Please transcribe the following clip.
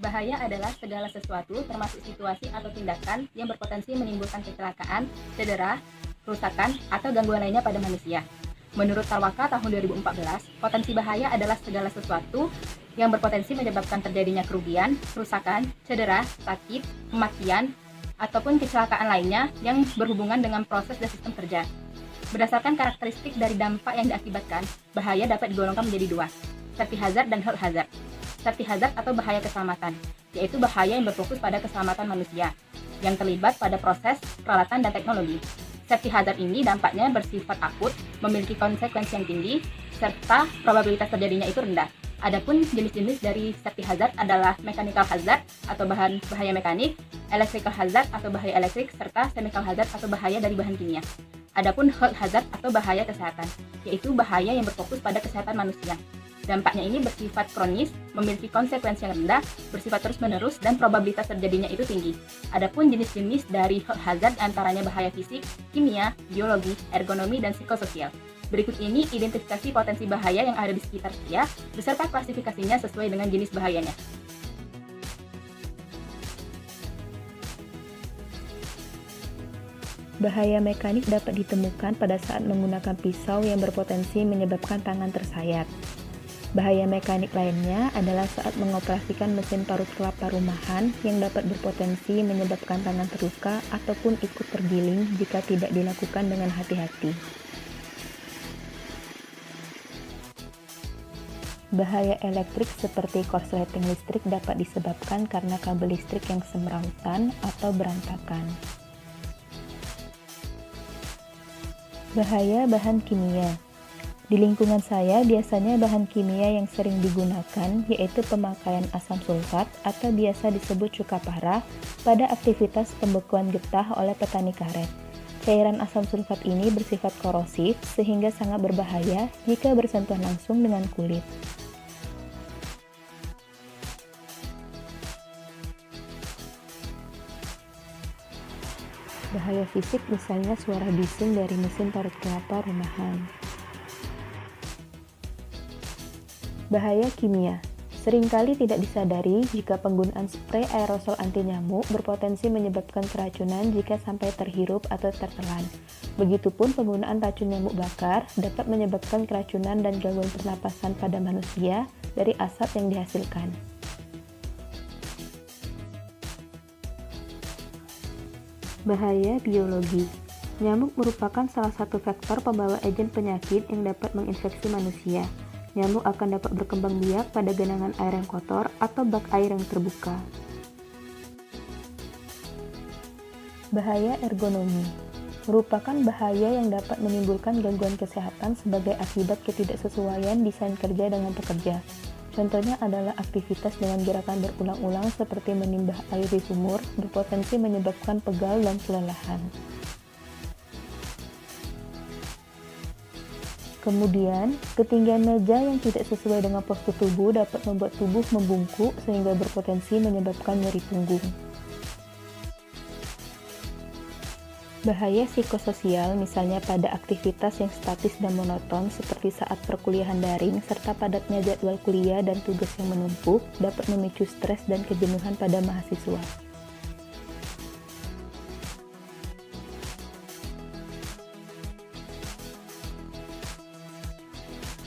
Bahaya adalah segala sesuatu, termasuk situasi atau tindakan yang berpotensi menimbulkan kecelakaan, cedera, kerusakan, atau gangguan lainnya pada manusia. Menurut Tarwaka tahun 2014, potensi bahaya adalah segala sesuatu yang berpotensi menyebabkan terjadinya kerugian, kerusakan, cedera, sakit, kematian, ataupun kecelakaan lainnya yang berhubungan dengan proses dan sistem kerja. Berdasarkan karakteristik dari dampak yang diakibatkan, bahaya dapat digolongkan menjadi dua, safety hazard dan health hazard. Safety hazard atau bahaya keselamatan, yaitu bahaya yang berfokus pada keselamatan manusia, yang terlibat pada proses, peralatan, dan teknologi. Safety hazard ini dampaknya bersifat akut, memiliki konsekuensi yang tinggi, serta probabilitas terjadinya itu rendah. Adapun jenis-jenis dari safety hazard adalah mechanical hazard atau bahaya mekanik, electrical hazard atau bahaya elektrik, serta chemical hazard atau bahaya dari bahan kimia. Adapun health hazard atau bahaya kesehatan, yaitu bahaya yang berfokus pada kesehatan manusia. Dampaknya ini bersifat kronis, memiliki konsekuensi yang rendah, bersifat terus-menerus, dan probabilitas terjadinya itu tinggi. Adapun jenis-jenis dari health hazard antaranya bahaya fisik, kimia, biologi, ergonomi, dan psikososial. Berikut ini identifikasi potensi bahaya yang ada di sekitar kita, beserta klasifikasinya sesuai dengan jenis bahayanya. Bahaya mekanik dapat ditemukan pada saat menggunakan pisau yang berpotensi menyebabkan tangan tersayat. Bahaya mekanik lainnya adalah saat mengoperasikan mesin parut kelapa rumahan yang dapat berpotensi menyebabkan tangan terluka ataupun ikut tergiling jika tidak dilakukan dengan hati-hati. Bahaya elektrik seperti korsleting listrik dapat disebabkan karena kabel listrik yang semrautan atau berantakan. Bahaya bahan kimia. Di lingkungan saya, biasanya bahan kimia yang sering digunakan yaitu pemakaian asam sulfat atau biasa disebut cuka parah pada aktivitas pembekuan getah oleh petani karet. Cairan asam sulfat ini bersifat korosif sehingga sangat berbahaya jika bersentuhan langsung dengan kulit. Bahaya fisik misalnya suara bising dari mesin parut kelapa rumahan. Bahaya kimia. Seringkali tidak disadari jika penggunaan spray aerosol anti nyamuk berpotensi menyebabkan keracunan jika sampai terhirup atau tertelan. Begitupun penggunaan racun nyamuk bakar dapat menyebabkan keracunan dan gangguan pernapasan pada manusia dari asap yang dihasilkan. Bahaya biologi. Nyamuk merupakan salah satu faktor pembawa agen penyakit yang dapat menginfeksi manusia. Nyamuk akan dapat berkembang biak pada genangan air yang kotor atau bak air yang terbuka. Bahaya ergonomi merupakan bahaya yang dapat menimbulkan gangguan kesehatan sebagai akibat ketidaksesuaian desain kerja dengan pekerja. Contohnya adalah aktivitas dengan gerakan berulang-ulang seperti menimbah air di sumur berpotensi menyebabkan pegal dan kelelahan. Kemudian, ketinggian meja yang tidak sesuai dengan postur tubuh dapat membuat tubuh membungkuk sehingga berpotensi menyebabkan nyeri punggung. Bahaya psikososial misalnya pada aktivitas yang statis dan monoton seperti saat perkuliahan daring serta padatnya jadwal kuliah dan tugas yang menumpuk dapat memicu stres dan kejenuhan pada mahasiswa.